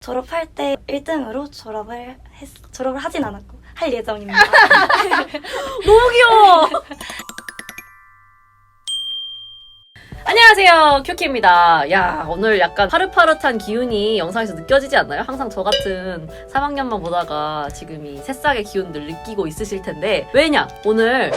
졸업할 때 1등으로 졸업을 하진 않았고 할 예정입니다. 너무 귀여워. 안녕하세요, 큐키입니다. 야, 오늘 약간 파릇파릇한 기운이 영상에서 느껴지지 않나요? 항상 저 같은 3학년만 보다가 지금 이 새싹의 기운들 느끼고 있으실 텐데, 왜냐? 오늘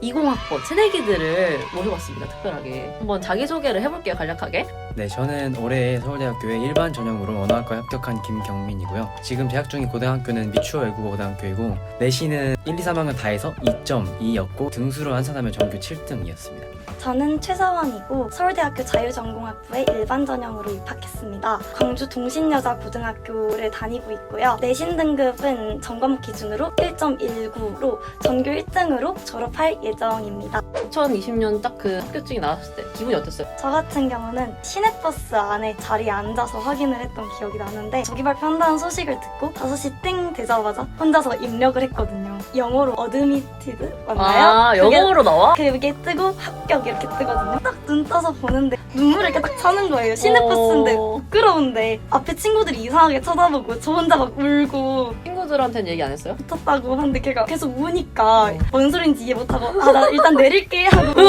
20학번 새내기들을 모셔봤습니다, 특별하게. 한번 자기소개를 해볼게요, 간략하게. 네, 저는 올해 서울대학교에 일반 전형으로 언어학과에 합격한 김경민이고요. 지금 재학 중인 고등학교는 미추홀 외국어고등학교이고 내신은 1, 2, 3학년 다 해서 2.2였고 등수로 환산하면 전교 7등이었습니다. 저는 최서원이고 서울대학교 자유전공학부에 일반 전형으로 입학했습니다. 광주 동신여자고등학교를 다니고 있고요. 내신 등급은 전과목 기준으로 1.19로 전교 1등으로 졸업할 예정입니다. 2020년 딱 그 합격증이 나왔을 때 기분이 어땠어요? 저 같은 경우는 시내버스 안에 자리에 앉아서 확인을 했던 기억이 나는데 조기 발표한다는 소식을 듣고 5시 땡 되자마자 혼자서 입력을 했거든요. 영어로 어드미티드 맞나요? 아, 영어로 나와? 그게 뜨고 합격 이렇게 뜨거든요. 딱 눈 떠서 보는데 눈물이 이렇게 딱 차는 거예요. 시내버스인데 부끄러운데 앞에 친구들이 이상하게 쳐다보고 저 혼자 막 울고 친구들한테는 얘기 안 했어요? 붙었다고 하는데 걔가 계속 우니까 뭔 소린지 이해 못하고 아 나 일단 내릴게 하고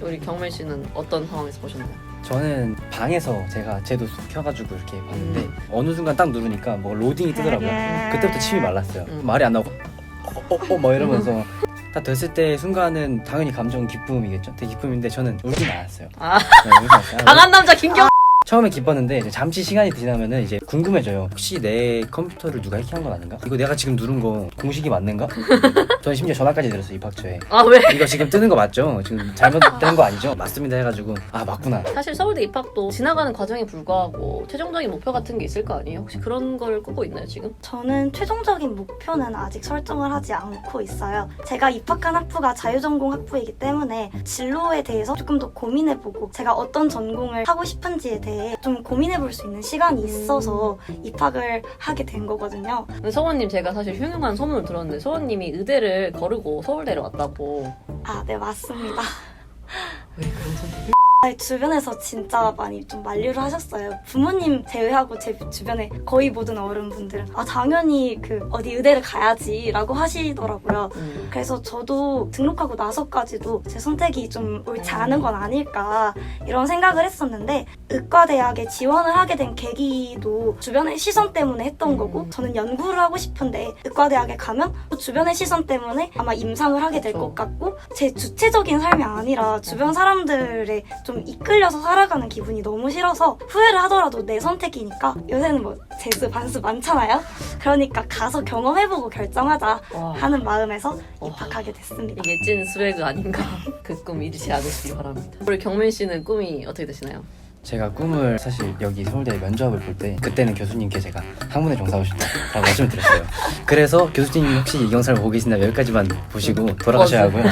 우리 경민 씨는 어떤 상황에서 보셨나요? 저는 방에서 제가 제도 켜가지고 이렇게 봤는데 어느 순간 딱 누르니까 뭐 로딩이 뜨더라고요. 그때부터 침이 말랐어요. 말이 안 나오고 막 이러면서 딱 됐을 때 순간은 당연히 감정은 기쁨이겠죠. 되게 기쁨인데 저는 울진 않았어요. 아, 네, 울진 않았어요. 강한 남자 김경. 처음에 기뻤는데 이제 잠시 시간이 지나면은 이제 궁금해져요. 혹시 내 컴퓨터를 누가 해킹한 건 아닌가? 이거 내가 지금 누른 거 공식이 맞는가? 저는 심지어 전화까지 드렸어요, 입학처에. 아, 왜? 이거 지금 뜨는 거 맞죠? 지금 잘못된 거 아니죠? 맞습니다 해가지고 아 맞구나. 사실 서울대 입학도 지나가는 과정에 불과하고 최종적인 목표 같은 게 있을 거 아니에요? 혹시 그런 걸 꾸고 있나요, 지금? 저는 최종적인 목표는 아직 설정을 하지 않고 있어요. 제가 입학한 학부가 자유전공 학부이기 때문에 진로에 대해서 조금 더 고민해보고 제가 어떤 전공을 하고 싶은지에 대해 좀 고민해볼 수 있는 시간이 있어서 입학을 하게 된 거거든요. 근데 서원님, 제가 사실 흉흉한 소문을 들었는데 서원님이 의대를 거르고 서울대를 왔다고. 아, 네, 맞습니다. 왜 그런 선택을? 주변에서 진짜 많이 좀 만류를 하셨어요. 부모님 제외하고 제 주변에 거의 모든 어른분들은 아 당연히 그 어디 의대를 가야지 라고 하시더라고요. 그래서 저도 등록하고 나서까지도 제 선택이 좀 옳지 않은 건 아닐까 이런 생각을 했었는데 의과대학에 지원을 하게 된 계기도 주변의 시선 때문에 했던 거고 저는 연구를 하고 싶은데 의과대학에 가면 주변의 시선 때문에 아마 임상을 하게 될 것 같고 제 주체적인 삶이 아니라 주변 사람들의 좀 이끌려서 살아가는 기분이 너무 싫어서 후회를 하더라도 내 선택이니까 요새는 뭐 재수 반수 많잖아요. 그러니까 가서 경험해보고 결정하자 하는 마음에서 입학하게 됐습니다. 이게 찐 스웨그 아닌가? 그 꿈 잃지 않으시기 바랍니다. 우리 경민 씨는 꿈이 어떻게 되시나요? 제가 꿈을 사실 여기 서울대 면접을 볼 때 그때는 교수님께 제가 학문에 종사하고 싶다라고 말씀을 드렸어요. 그래서 교수님 혹시 이 영상을 보고 계신다면 여기까지만 보시고 돌아가셔야 하고요.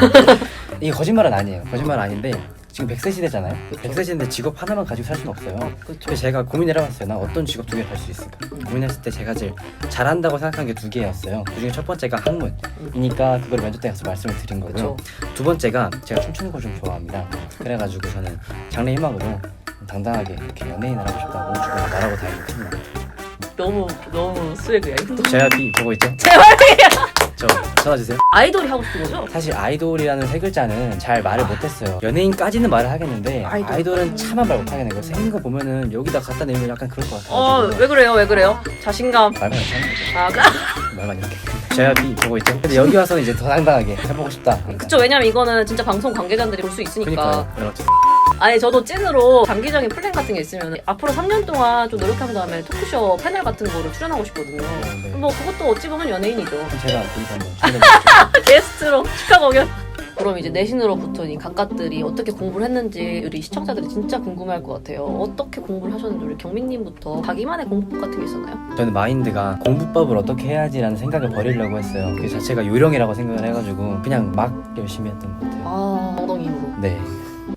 이게 거짓말은 아니에요. 거짓말은 아닌데 지금 100세 시대잖아요. 100세 시대인데 직업 하나만 가지고 살 수는 없어요. 그래서 제가 고민을 해봤어요. 나 어떤 직업 두 개를 할 수 있을까? 고민했을 때 제가 제일 잘한다고 생각한 게 두 개였어요. 그중에 첫 번째가 학문이니까 그걸 면접 때 가서 말씀을 드린 거고요. 두 번째가 제가 춤추는 걸 좀 좋아합니다. 그래가지고 저는 장래희망으로 당당하게 이렇게 연예인을 하고 싶다고 주변에 말하고 다니고 있습니다. 너무 스웨그야 이것도. JYP 보고 있죠? 제발이야. 저 전화주세요. 아이돌이 하고 싶은 거죠? 사실 아이돌이라는 세 글자는 잘 말을 못했어요. 연예인까지는 말을 하겠는데 아이돌은 차마 말 못하겠네. 생긴 거 보면은 여기다 갖다 내면 약간 그럴 것 같아요. 왜 그래요? 자신감. 말만 이렇게 하는 거죠. 말만 이렇게. JYP 보고 있죠? 근데 여기 와서 이제 더 당당하게 해보고 싶다. 그쵸, 왜냐면 이거는 진짜 방송 관계자들이 볼 수 있으니까. 그러니까요. 아니, 저도 찐으로 장기적인 플랜 같은 게 있으면 앞으로 3년 동안 좀 노력한 다음에 토크쇼 패널 같은 거로 출연하고 싶거든요. 네. 뭐 그것도 어찌 보면 연예인이죠. 제가 거기서 한번 출연해볼게요. 게스트로 축하 공연. 그럼 이제 내신으로 붙은 이 각각들이 어떻게 공부를 했는지 우리 시청자들이 진짜 궁금해할 것 같아요. 어떻게 공부를 하셨는지 우리 경민님부터 자기만의 공부법 같은 게 있었나요? 저는 마인드가 공부법을 어떻게 해야지라는 생각을 버리려고 했어요. 그 자체가 요령이라고 생각을 해가지고 그냥 막 열심히 했던 것 같아요. 아, 엉덩이 힘으로. 네.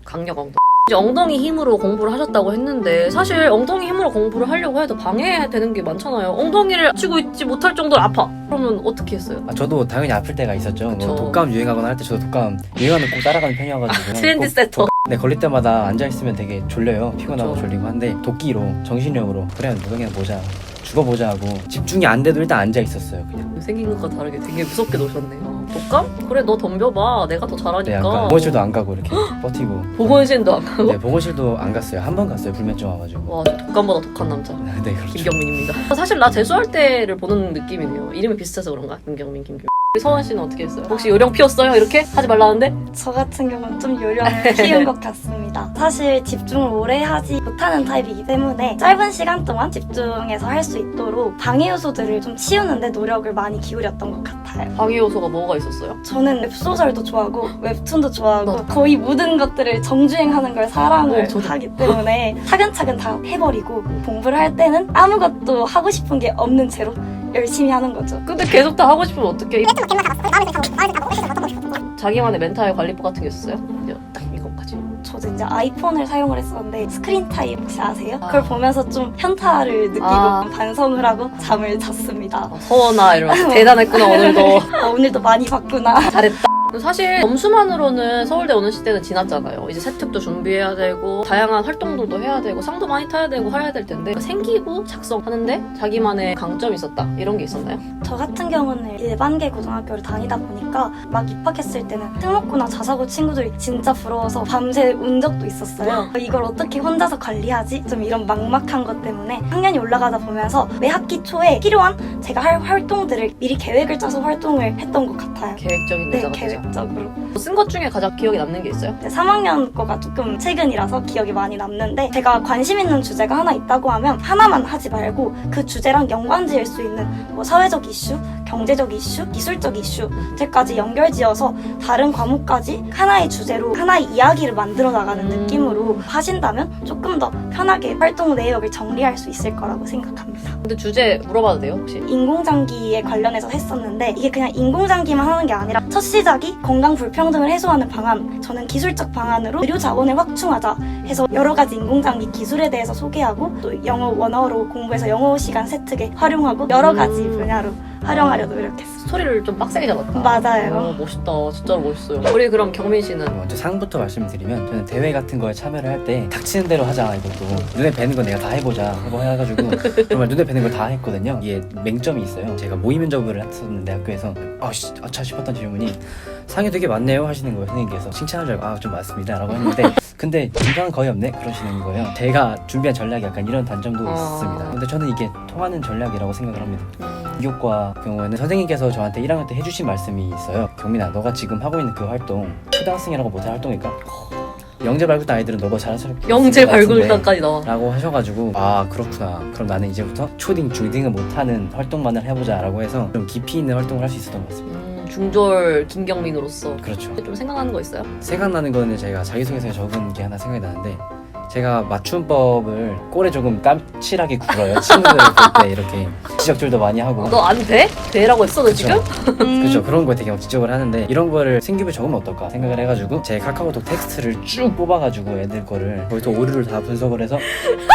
강력 엉덩이. 이제 엉덩이 힘으로 공부를 하셨다고 했는데 사실 엉덩이 힘으로 공부를 하려고 해도 방해되는 게 많잖아요. 엉덩이를 쥐고 있지 못할 정도로 아파. 그러면 어떻게 했어요? 저도 당연히 아플 때가 있었죠. 그쵸. 뭐 독감 유행하거나 할 때 저도 독감 유행하는 꼭 따라가는 편이어가지고 트렌드 꼭 세터. 네, 걸릴 때마다 앉아있으면 되게 졸려요. 피곤하고 그쵸. 졸리고 한데 도끼로 정신력으로 그래 누구냐 보자 죽어보자 하고 집중이 안 돼도 일단 앉아있었어요 그냥. 생긴 것과 다르게 되게 무섭게 노셨네요. 독감? 그래 너 덤벼봐. 내가 더 네, 잘하니까. 약간 보건실도 안 가고 이렇게 버티고. 보건실도 안 가고? 네, 보건실도 안 갔어요. 한 번 갔어요. 불면증 와가지고. 와, 저 독감보다 독한 남자. 네, 그렇죠. 김경민입니다. 사실 나 재수할 때를 보는 느낌이네요. 이름이 비슷해서 그런가? 김경민. 서원 씨는 어떻게 했어요? 혹시 요령 피웠어요? 이렇게? 하지 말라는데? 저 같은 경우는 좀 요령을 피운 것 같습니다. 사실 집중을 오래 하지 못하는 타입이기 때문에 짧은 시간 동안 집중해서 할 수 있도록 방해 요소들을 좀 치우는데 노력을 많이 기울였던 것 같아요. 방해 요소가 뭐가 있었어요? 저는 웹소설도 좋아하고 웹툰도 좋아하고 나도. 거의 모든 것들을 정주행하는 걸 사랑을 저도. 하기 때문에 차근차근 다 해버리고 공부를 할 때는 아무것도 하고 싶은 게 없는 채로 열심히 하는 거죠. 근데 계속 다 하고 싶으면 어떡해? 자기만의 멘탈 관리법 같은 게 있었어요? 딱 이것까지. 저도 이제 아이폰을 사용을 했었는데 스크린 타임 혹시 아세요? 아. 그걸 보면서 좀 현타를 느끼고 반성을 하고 잠을 잤습니다. 서원아 이러면서 대단했구나 오늘도. 오늘도 많이 봤구나. 잘했다. 사실 점수만으로는 서울대 오는 시대는 지났잖아요. 이제 세특도 준비해야 되고 다양한 활동들도 해야 되고 상도 많이 타야 되고 해야 될 텐데 생기부 작성하는데 자기만의 강점이 있었다 이런 게 있었나요? 저 같은 경우는 일반계 고등학교를 다니다 보니까 막 입학했을 때는 특목고나 자사고 친구들이 진짜 부러워서 밤새 운 적도 있었어요. 이걸 어떻게 혼자서 관리하지? 좀 이런 막막한 것 때문에 학년이 올라가다 보면서 매 학기 초에 필요한 제가 할 활동들을 미리 계획을 짜서 활동을 했던 것 같아요. 계획적인 네, 여자가 되자. 계획적으로. 쓴 것 중에 가장 기억에 남는 게 있어요? 3학년 거가 조금 최근이라서 기억이 많이 남는데 제가 관심 있는 주제가 하나 있다고 하면 하나만 하지 말고 그 주제랑 연관 지을 수 있는 뭐 사회적 이슈, 경제적 이슈, 기술적 이슈들까지 연결지어서 다른 과목까지 하나의 주제로 하나의 이야기를 만들어 나가는 느낌으로 하신다면 조금 더 편하게 활동 내역을 정리할 수 있을 거라고 생각합니다. 근데 주제 물어봐도 돼요 혹시? 인공장기에 관련해서 했었는데 이게 그냥 인공장기만 하는 게 아니라 첫 시작이 건강 불평등을 해소하는 방안, 저는 기술적 방안으로 의료 자원을 확충하자 해서 여러 가지 인공장기 기술에 대해서 소개하고 또 영어 원어로 공부해서 영어 시간 세특에 활용하고 여러 가지 분야로 활용하려 노력했어요. 스토리를 좀 빡세게 잡았다. 맞아요. 멋있다. 진짜로 멋있어요. 우리 그럼 경민 씨는? 먼저 상부터 말씀드리면 저는 대회 같은 거에 참여를 할 때 닥치는 대로 하자 이것도 눈에 뵈는 거 내가 다 해보자 하고 해가지고 정말 눈에 뵈는 걸 다 했거든요. 이게 맹점이 있어요. 제가 모의 면접을 했었는데 학교에서 아차 싶었던 질문이 상이 되게 많네요 하시는 거예요. 선생님께서 칭찬을 줄 알고 좀 맞습니다 라고 했는데 근데 인상은 거의 없네 그러시는 거예요. 제가 준비한 전략이 약간 이런 단점도 있습니다. 근데 저는 이게 통하는 전략이라고 생각을 합니다. 이교과 경우에는 선생님께서 저한테 1학년 때 해주신 말씀이 있어요. 경민아 너가 지금 하고 있는 그 활동 초등학생이라고 못할 활동일까? 영재 발굴단 아이들은 너가 잘할 영재 발굴단까지 나와. 라고 하셔가지고 아 그렇구나 그럼 나는 이제부터 초딩 중딩은 못하는 활동만을 해보자 라고 해서 좀 깊이 있는 활동을 할 수 있었던 것 같습니다. 중졸 김경민으로서 그렇죠. 좀 생각나는 거 있어요? 생각나는 거는 제가 자기소개서에 적은 게 하나 생각이 나는데 제가 맞춤법을 꼴에 조금 까칠하게 굴어요. 친구들 볼 때 이렇게 지적질도 많이 하고 너 안 돼? 돼라고 했어 너 지금? 그렇죠. 그런 거에 되게 지적을 하는데 이런 거를 생기부에 적으면 어떨까 생각을 해가지고 제 카카오톡 텍스트를 쭉 뽑아가지고 애들 거를 거기서 오류를 다 분석을 해서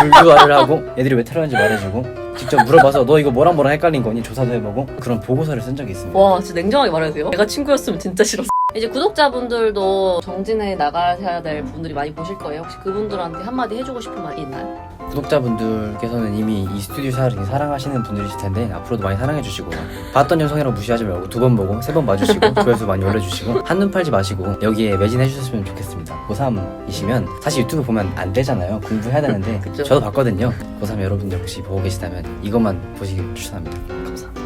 불교화를 하고 애들이 왜 테러하는지 말해주고 직접 물어봐서 너 이거 뭐랑 헷갈린 거니 조사도 해보고 그런 보고서를 쓴 적이 있습니다. 와 진짜 냉정하게 말해도 돼요? 내가 친구였으면 진짜 싫었어. 이제 구독자분들도 정진해 나가셔야 될 분들이 많이 보실 거예요. 혹시 그분들한테 한마디 해주고 싶은 말이 있나요? 구독자분들께서는 이미 이 스튜디오 샤를 사랑하시는 분들이실 텐데 앞으로도 많이 사랑해주시고 봤던 영상이라고 무시하지 말고 2번 보고 3번 봐주시고 조회수 많이 올려주시고 한눈 팔지 마시고 여기에 매진해주셨으면 좋겠습니다. 고3이시면 사실 유튜브 보면 안 되잖아요. 공부해야 되는데 그쵸. 저도 봤거든요. 고3 여러분들 혹시 보고 계시다면 이것만 보시길 추천합니다. 감사합니다.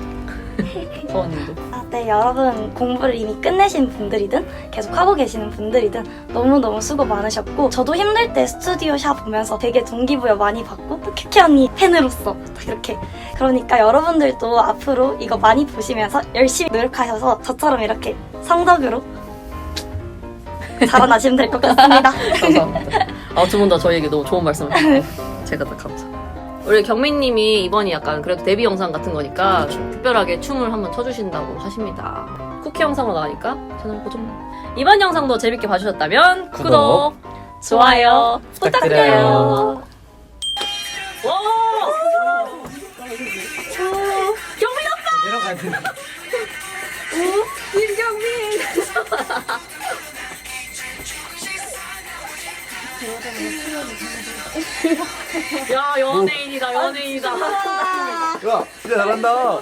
서원님도. 네, 여러분 공부를 이미 끝내신 분들이든 계속 하고 계시는 분들이든 너무너무 수고 많으셨고 저도 힘들 때 스튜디오 샵 보면서 되게 동기부여 많이 받고 또 큐키 언니 팬으로서 이렇게 그러니까 여러분들도 앞으로 이거 많이 보시면서 열심히 노력하셔서 저처럼 이렇게 성덕으로 자라나시면 될 것 같습니다. 감사합니다. 두 분 다 저희에게 너무 좋은 말씀을 해주셔서 제가 다 감사. 우리 경민님이 이번이 약간 그래도 데뷔 영상 같은 거니까 특별하게 춤을 한번 춰주신다고 하십니다. 쿠키 영상으로 나가니까 채널 고정. 이번 영상도 재밌게 봐주셨다면 구독, 좋아요 부탁드려요. 와! 경민 오빠! 내려가야 되는데. 김경민! 야 연예인이다 연예인이다. 야, 진짜 잘한다.